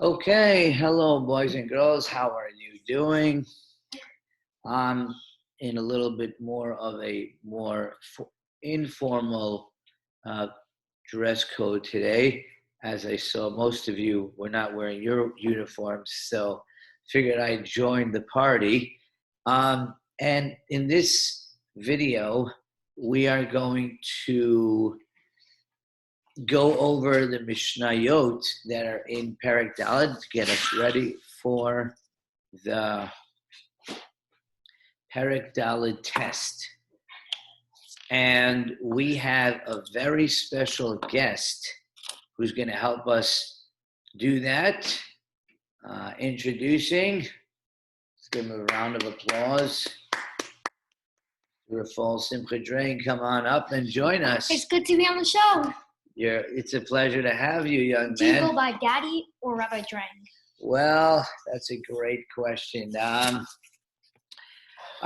Okay, hello, boys and girls. How are you doing? I'm in a little bit more of a more informal uh, dress code today. As I saw, most of you were not wearing your uniforms, so figured I'd join the party. And in this video, we are going to go over the Mishnayot that are in Perek Daled to get us ready for the Perek Daled test. And we have a very special guest who's going to help us do that. Introducing, let's give him a round of applause. Rafal Simcha Drain, come on up and join us. It's good to be on the show. It's a pleasure to have you, young man. Do you go by Daddy or Rabbi Drang? Well, that's a great question. I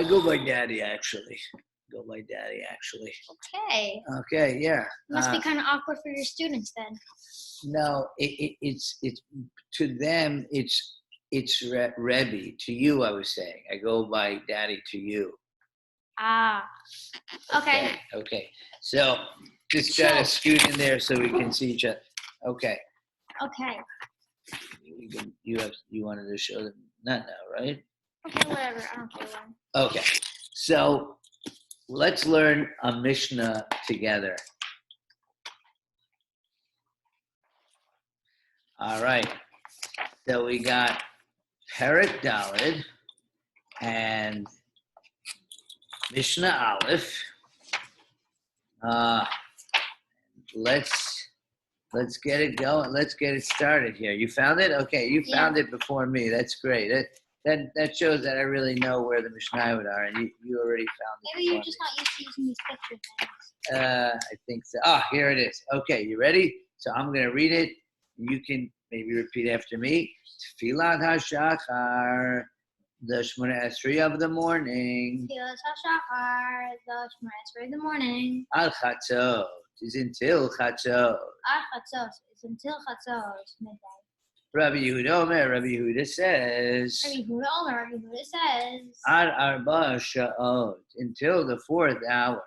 go by Daddy, actually. Okay. Okay, yeah. Must be kind of awkward for your students then. No, it's to them. It's Rebbe. To you, I was saying. I go by Daddy to you. Ah. Okay. Okay. So just try to scoot in there so we can see each other. Okay. Okay. You wanted to show them not now, right? Okay, whatever. I don't care when. Okay. So let's learn a Mishnah together. All right. So we got Perek Daled and Mishnah Aleph. Let's get it going. Let's get it started here. You found it? Okay, you found it before me. That's great. That shows that I really know where the Mishnayot are, and you already found it. Maybe you're just not used to using these picture things. I think so. Here it is. Okay, you ready? So I'm going to read it. You can maybe repeat after me. Tfilat HaShachar, the Shemona Esrei of the morning. Tfilat HaShachar, the Shemona Esrei of the morning. Al Chatzot is until Chatzot. Al Chatzot is until Chatzot, midday. Rabbi Yehuda Omer, Rabbi Yehuda says. Rabbi Yehuda says. Ad Arba Sha'ot, until the fourth hour.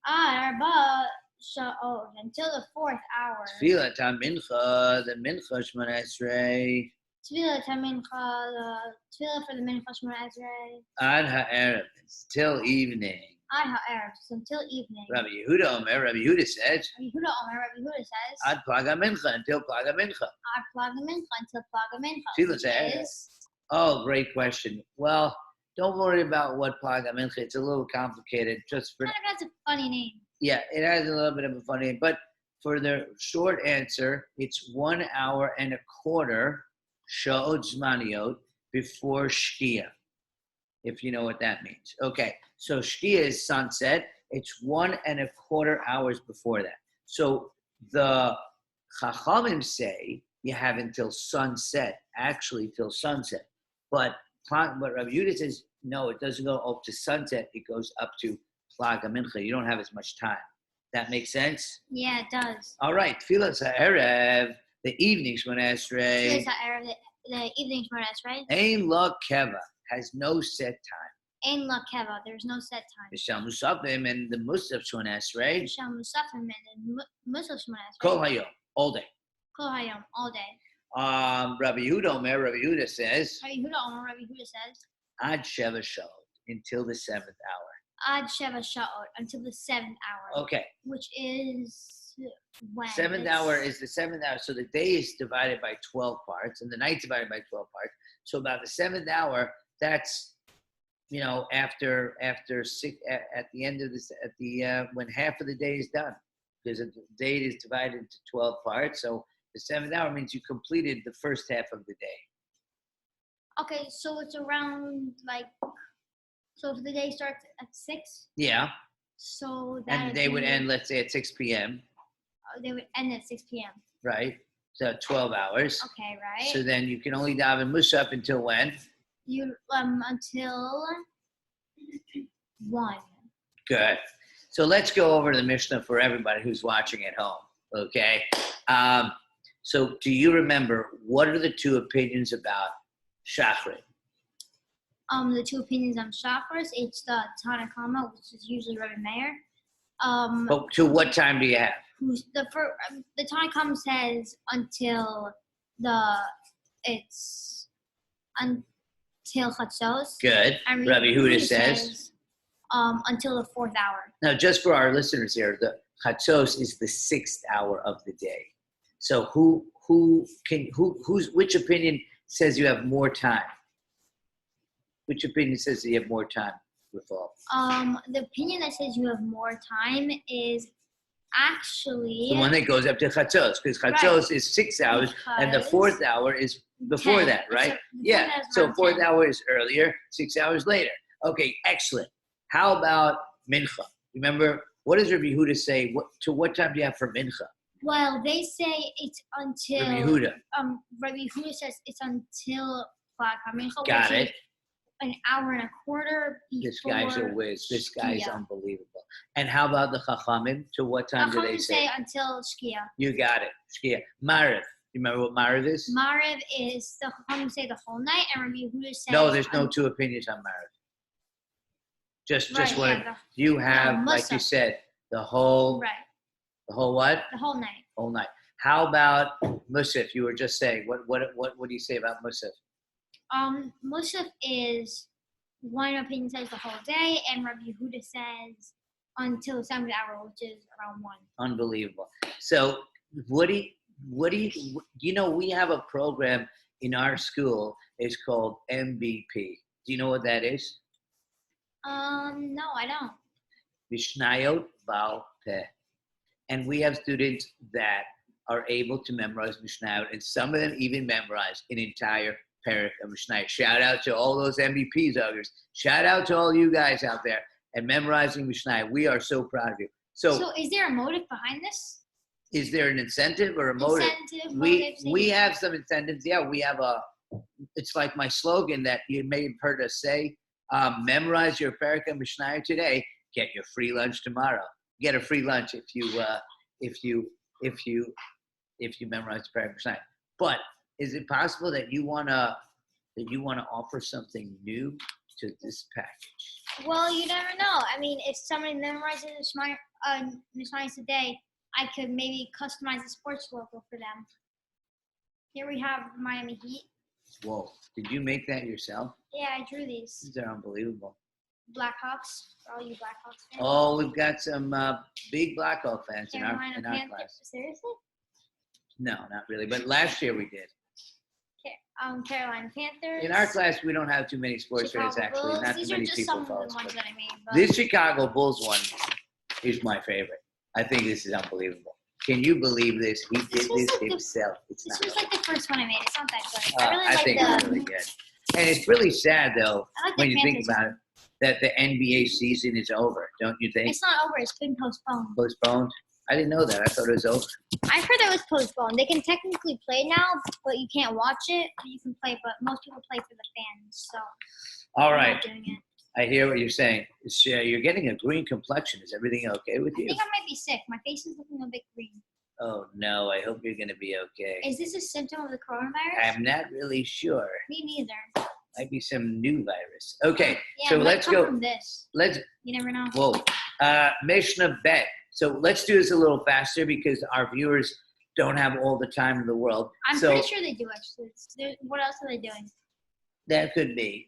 Ad Arba Sha'ot, until the fourth hour. Tfilat HaMincha, the Mincha Shemona Esrei. Tfilat HaMincha, the Tfilah for the Mincha Shemona Esrei. Ad Ha'erev, till evening. Ad Ha'erev, until evening. Rabbi Yehuda Omer, Rabbi Yehuda says. Rabbi Yehuda says. Ad Plaga Mincha, until Plaga Mincha. Ad Plaga Mincha, until Plaga Mincha. Tfilat Ha'erev. Oh, great question. Well, don't worry about what Plaga Mincha. It's a little complicated. Just for kind of has a funny name. Yeah, it has a little bit of a funny name. But for the short answer, it's 1 hour and a quarter Sha'ot Zmaniyot before Shkia, if you know what that means. Okay, so Shkia is sunset. It's 1 and a quarter hours before that. So the Chachamim say you have until sunset, actually till sunset. But Rabbi Yehuda says, no, it doesn't go up to sunset. It goes up to Plaga Mincha. You don't have as much time. That makes sense? Yeah, it does. All right. Tfilas Ha'erev, the evening Shemona Esrei. Tfilas Ha'erev, the evening Shemona Esrei. Ein La Keva, has no set time. Ein La Keva, there's no set time. Mishal Musafim and the Musaf Shemona Esrei. Mishal Musafim and the Musaf Shemona Esrei. Kol Hayom, all day. Kol Hayom, all day. Rabbi Yehuda Omer, Rabbi Yehuda says. Rabbi Yehuda says. Ad Sheva Sha'ot, until the seventh hour. Ad Sheva Sha'ot, until the seventh hour. Okay. Which is when? Seventh hour is the seventh hour. So the day is divided by 12 parts, and the night's divided by 12 parts. So about the seventh hour, that's, after six, at the end of this, when half of the day is done, because the day is divided into 12 parts. So the seventh hour means you completed the first half of the day. Okay, so it's around so if the day starts at 6? Yeah. So that. And the day would end, let's say, at 6 p.m. They would end at 6 p.m. Right. So 12 hours. Okay, right. So then you can only daven Musaf until when? Until 1. Good. So let's go over the Mishnah for everybody who's watching at home. Okay. So do you remember, what are the two opinions about Shachrit? The two opinions on chakras, it's the Tanakama, which is usually Rebbe Meir. But to what time do you have? The Tanakama says until Chatzos. Good. And Rabbi Huda says until the 4th hour. Now, just for our listeners here, the Chatzos is the 6th hour of the day. So which opinion says you have more time? Which opinion says you have more time with all? The opinion that says you have more time is actually The one that goes up to Chatzos, because Chatzos is 6 hours, and the 4th hour is before 10. that, right? Yeah. So 4th hour is earlier, 6 hours later. Okay, excellent. How about Mincha? Remember, what does Rabbi Huda say? To what time do you have for Mincha? Well, they say it's until Rabbi Huda. Rabbi Huda says it's until Mincha. Got it. An hour and a quarter before. This guy's a whiz. This guy's Shkia. unbelievable. And how about the Chachamim? To what time do they say? Until Shkia. You got it. Shkia. Mariv. You remember what Mariv is? Mariv is the Chachamim say the whole night, and Rabbi Huda says. No, there's no two opinions on Mariv. Just what you have, like you said, the whole. Right. The whole what? The whole night. Whole night. How about Musaf? You were just saying. What do you say about Musaf? Musaf is one opinion says the whole day, and Rabbi Huda says until the 7th hour, which is around 1. Unbelievable. So we have a program in our school. It's called MBP. Do you know what that is? No, I don't. Mishnayot of Perek. And we have students that are able to memorize Mishnayot, and some of them even memorize an entire Perek of Mishnayot. Shout out to all those MVPs, others. Shout out to all you guys out there and memorizing Mishnayot. We are so proud of you. So is there a motive behind this? Is there an incentive or a motive? We have some incentives. Yeah, we have it's like my slogan that you may have heard us say, memorize your Perek of Mishnayot today, get your free lunch tomorrow. Get a free lunch if you memorize the Perek of Mishnayot. But is it possible that you wanna offer something new to this package? Well, you never know. I mean, if somebody memorizes Mishnayot today, I could maybe customize a sports logo for them. Here we have Miami Heat. Whoa! Did you make that yourself? Yeah, I drew these. These are unbelievable. Blackhawks, for all you Blackhawks fans. Oh, we've got some big Blackhawk fans in our class. Seriously? No, not really. But last year we did. Carolina Panthers. In our class, we don't have too many sports fans, actually. Bulls. Not These too many are just people some follow of the ones sports. that I made. But This Chicago Bulls one is my favorite. I think this is unbelievable. Can you believe this? He did this himself. This was like the first one I made. It's not that good. I think it's really good. And it's really sad, though, when you think about it, that the NBA season is over, don't you think? It's not over. It's been postponed. Postponed? I didn't know that. I thought it was over. I heard that was postponed. They can technically play now, but you can't watch it. But you can play, but most people play for the fans. So all I'm right. not doing it. I hear what you're saying. You're getting a green complexion. Is everything okay with you? I think I might be sick. My face is looking a bit green. Oh, no. I hope you're going to be okay. Is this a symptom of the coronavirus? I'm not really sure. Me neither. Might be some new virus. Okay, Yeah, so it might let's come go. From this. You never know. Whoa. Mishnah Bet. So let's do this a little faster because our viewers don't have all the time in the world. I'm pretty sure they do, actually. What else are they doing? That could be,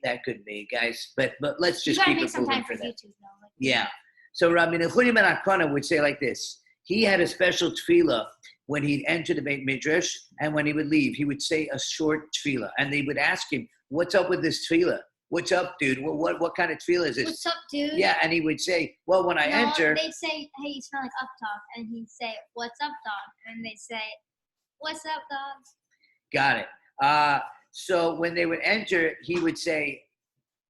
guys. But let's just keep it moving for them. YouTube, though. Yeah. So Rabbi Nechunya ben Akana would say like this. He had a special tefillah when he'd enter the Beit Midrash, and when he would leave, he would say a short tefillah. And they would ask him, what's up with this tefillah? What's up, dude? What kind of tefillah is this? What's up, dude? Yeah, and he would say, well, when I enter. They'd say, hey, you smell like up, dog. And he'd say, what's up, dog? And they'd say, what's up, dog? Got it. So when they would enter, he would say,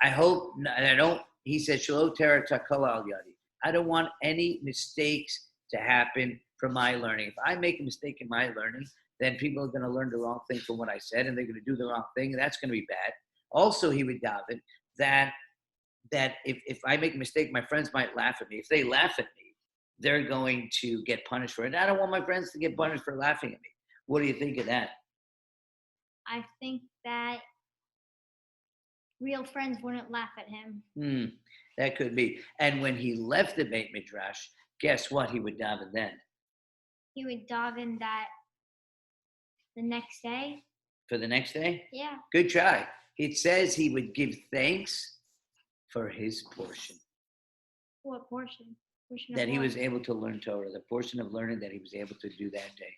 I hope, and I don't, he said, Shelo tera takala al yadi. I don't want any mistakes to happen from my learning. If I make a mistake in my learning, then people are going to learn the wrong thing from what I said, and they're going to do the wrong thing, and that's going to be bad. Also, he would daven that if I make a mistake, my friends might laugh at me. If they laugh at me, they're going to get punished for it. I don't want my friends to get punished for laughing at me. What do you think of that? I think that real friends wouldn't laugh at him. That could be. And when he left the Beit Midrash, guess what? He would daven then. He would daven that the next day. For the next day? Yeah. Good try. It says he would give thanks for his portion. What portion? That he was able to learn Torah, the portion of learning that he was able to do that day.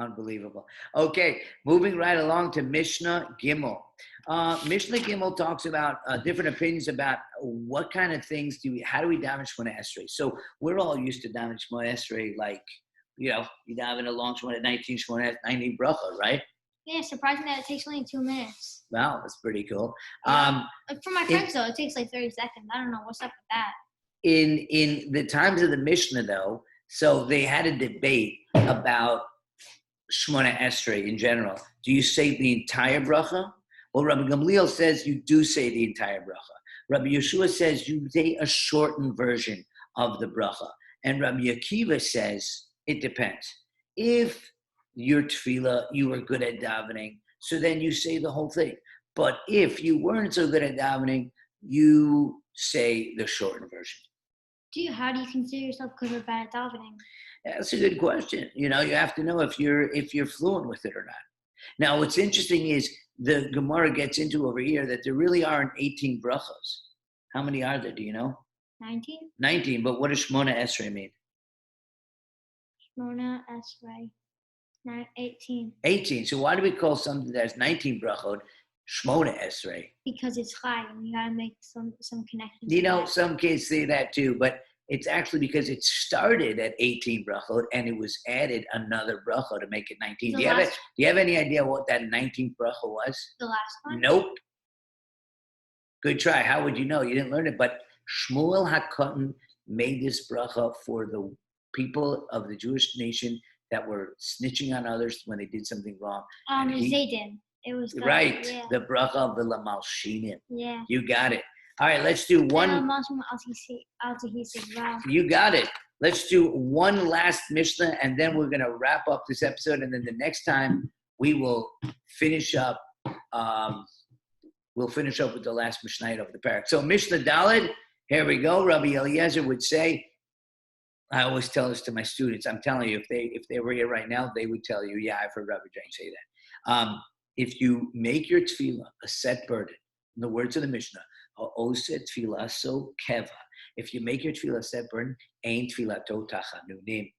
Unbelievable. Okay, moving right along to Mishnah Gimel. Mishnah Gimel talks about different opinions about what kind of things how do we daven Shemona Esrei. So we're all used to daven Shemona Esrei like, you daven a long Shemona 19 Shemona 19 bracha, right? Yeah, surprising that it takes only 2 minutes. Wow, that's pretty cool. Yeah. For my friends, though, it takes like 30 seconds. I don't know what's up with that. In the times of the Mishnah, though, so they had a debate about Shemona Esrei in general. Do you say the entire bracha? Well, Rabbi Gamliel says you do say the entire bracha. Rabbi Yeshua says you say a shortened version of the bracha. And Rabbi Akiva says it depends. If your tefillah, you were good at davening, so then you say the whole thing. But if you weren't so good at davening, you say the shortened version. How do you consider yourself good or bad at davening? That's a good question. You have to know if you're fluent with it or not. Now, what's interesting is the Gemara gets into over here that there really aren't 18 brachos. How many are there? Do you know? 19. 19. But what does Shemona Esrei mean? Shemona Esrei. 18. 18. So why do we call something that's 19 brachot Shemona Esrei? Because it's high, and you gotta make some connections. Some kids say that too, but it's actually because it started at 18 brachot and it was added another bracha to make it 19. Do you have any idea what that 19th bracha was? The last one? Nope. Good try. How would you know? You didn't learn it. But Shmuel HaKatan made this bracha for the people of the Jewish nation that were snitching on others when they did something wrong. Zaydin. It was the bracha of the Lamalshinim. Yeah. You got it. All right, let's do one. You got it. Let's do one last Mishnah, and then we're going to wrap up this episode. And then the next time we will finish up. We'll finish up with the last Mishnayot of the Perek. So Mishnah Daled. Here we go. Rabbi Eliezer would say. I always tell this to my students. I'm telling you, if they were here right now, they would tell you, yeah, I've heard Rabbi Jane say that. If you make your tefillah a set burden, in the words of the Mishnah, Oset tefillah so keva. If you make your tefillah a set burden, ain tefillah to tachanunim.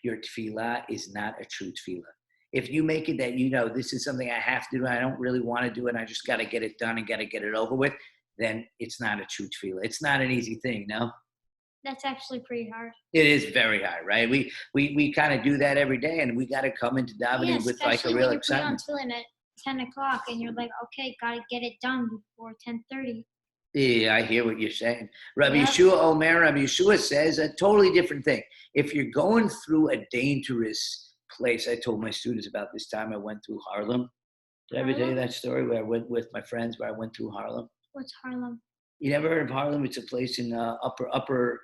Your tefillah is not a true tefillah. If you make it that, this is something I have to do, I don't really want to do it, I just got to get it done and got to get it over with, then it's not a true tefillah. It's not an easy thing, no? That's actually pretty hard. It is very hard, right? We kind of do that every day, and we got to come into davening with like a real excitement. Especially when you're at 10 o'clock, and you're like, okay, got to get it done before 10:30. Yeah, I hear what you're saying. Rabbi Yeshua says a totally different thing. If you're going through a dangerous place, I told my students about this time I went through Harlem. Did I ever tell you that story where I went with my friends where I went through Harlem? What's Harlem? You never heard of Harlem? It's a place in upper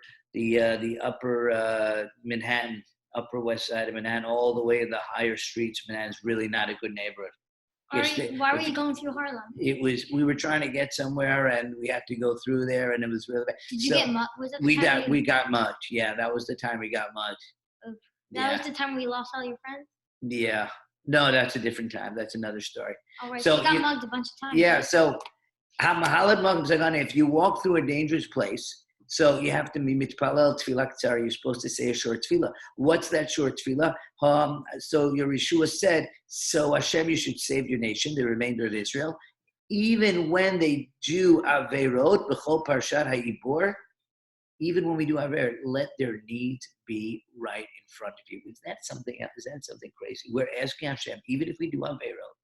Manhattan, Upper West Side of Manhattan, all the way to the higher streets of Manhattan. It's really not a good neighborhood. Why were you going through Harlem? We were trying to get somewhere, and we had to go through there, and it was really bad. Did you get mugged? Was it we got mugged. Yeah, that was the time we got mugged. That was the time we lost all your friends? Yeah. No, that's a different time. That's another story. All right, so you got mugged a bunch of times. Yeah, right? So if you walk through a dangerous place, so you have to be mitpalel tefillah ktsara. You're supposed to say a short tefillah. What's that short tefillah? So your Yeshua said, so Hashem, you should save your nation, the remainder of Israel, even when they do averot b'chol parshat ha'ibor. Even when we do averot, let their needs be right in front of you. Is that something crazy? We're asking Hashem, even if we do averot,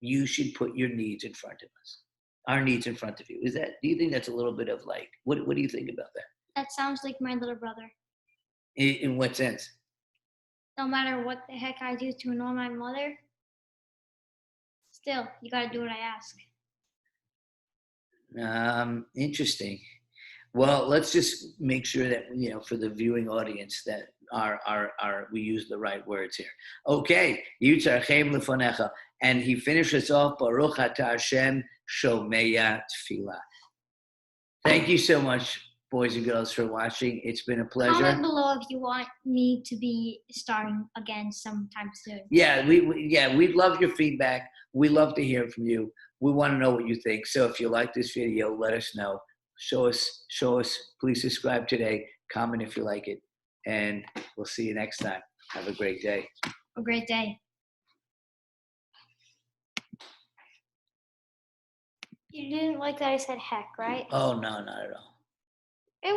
you should put your needs in front of us. Our needs in front of you. Do you think that's a little bit of like, what do you think about that? That sounds like my little brother. In what sense? No matter what the heck I do to annoy my mother, still, you gotta do what I ask. Interesting. Well, let's just make sure that, for the viewing audience, that we use the right words here. Okay, Yitzarchem lefonecha, and he finishes off Baruch Ata Hashem Shomeya Tefillah. Thank you so much, boys and girls, for watching. It's been a pleasure. Comment below if you want me to be starting again sometime soon. Yeah, we'd love your feedback. We love to hear from you. We want to know what you think. So if you like this video, let us know. Show us. Please subscribe today. Comment if you like it. And we'll see you next time. Have a great day. A great day. You didn't like that I said heck, right? Oh, no, not at all. It